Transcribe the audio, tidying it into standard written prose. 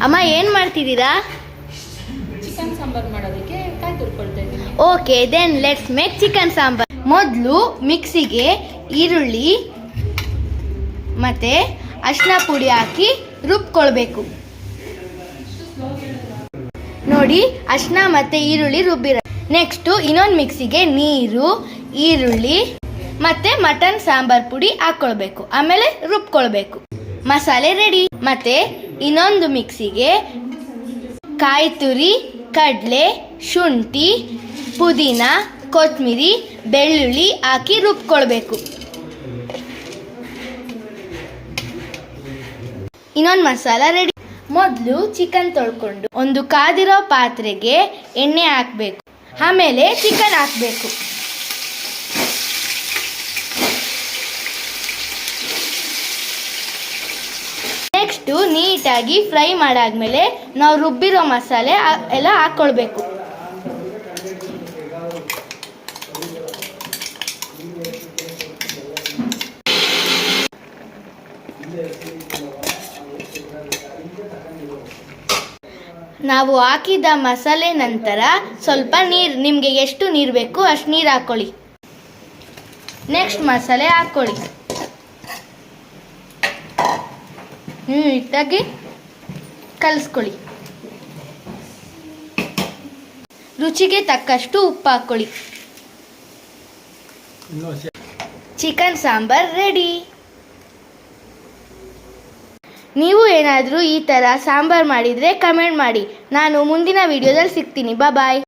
ಅಮ್ಮ ಏನು ಮಾಡ್ತಿದ್ದೀರಾ? ಚಿಕನ್ ಸಾಂಬಾರ್ ಮಾಡೋದಕ್ಕೆ ಕಾಯಿ ತುರ್ಕೊಳ್ತಾ ಇದ್ದೀನಿ. Okay, then let's make chicken sambar. ಮೊದಲು ಮಿಕ್ಸಿಗೆ ಈರುಳ್ಳಿ ಮತ್ತು ಅರಿಶಿನ ಪುಡಿ ಹಾಕಿ ರುಬ್ಕೊಳ್ಬೇಕು. ನೋಡಿ, ಅರಿಶಿನ ಮತ್ತು ಈರುಳ್ಳಿ ರುಬ್ಬಿರ. ನೆಕ್ಸ್ಟು ಇನ್ನೊಂದು ಮಿಕ್ಸಿಗೆ ನೀರು, ಈರುಳ್ಳಿ ಮತ್ತು ಮಟನ್ ಸಾಂಬಾರ್ ಪುಡಿ ಹಾಕ್ಕೊಳ್ಬೇಕು. ಆಮೇಲೆ ರುಬ್ಕೊಳ್ಬೇಕು. ಮಸಾಲೆ ರೆಡಿ. ಮತ್ತು ಇನ್ನೊಂದು ಮಿಕ್ಸಿಗೆ ಕಾಯಿ ತುರಿ, ಕಡಲೆ, ಶುಂಠಿ, ಪುದೀನ, ಕೊತ್ತಂಬರಿ, ಬೆಳ್ಳುಳ್ಳಿ ಹಾಕಿ ರುಬ್ಕೊಳ್ಬೇಕು. ಇನ್ನೊಂದು ಮಸಾಲ ರೆಡಿ. ಮೊದಲು ಚಿಕನ್ ತೊಳ್ಕೊಂಡು ಒಂದು ಕಾದಿರೋ ಪಾತ್ರೆಗೆ ಎಣ್ಣೆ ಹಾಕಬೇಕು. ಆಮೇಲೆ ಚಿಕನ್ ಹಾಕಬೇಕು. ನೆಕ್ಸ್ಟು ನೀಟಾಗಿ ಫ್ರೈ ಮಾಡಾದ್ಮೇಲೆ ನಾವು ರುಬ್ಬಿರೋ ಮಸಾಲೆ ಎಲ್ಲ ಹಾಕ್ಕೊಳ್ಬೇಕು. ನಾವು ಹಾಕಿದ ಮಸಾಲೆ ನಂತರ ಸ್ವಲ್ಪ ನೀರು, ನಿಮಗೆ ಎಷ್ಟು ನೀರು ಬೇಕು ಅಷ್ಟು ನೀರು ಹಾಕ್ಕೊಳ್ಳಿ. ನೆಕ್ಸ್ಟ್ ಮಸಾಲೆ ಹಾಕ್ಕೊಳ್ಳಿ. ನೀಟಾಗಿ ಕಲಿಸ್ಕೊಳ್ಳಿ. ರುಚಿಗೆ ತಕ್ಕಷ್ಟು ಉಪ್ಪು ಹಾಕ್ಕೊಳ್ಳಿ. Chicken sambar ready. ನೀವು ಏನಾದರೂ ಈ ಥರ ಸಾಂಬಾರ್ ಮಾಡಿದರೆ ಕಮೆಂಟ್ ಮಾಡಿ. ನಾನು ಮುಂದಿನ ವಿಡಿಯೋದಲ್ಲಿ ಸಿಗ್ತೀನಿ. ಬಾಯ್.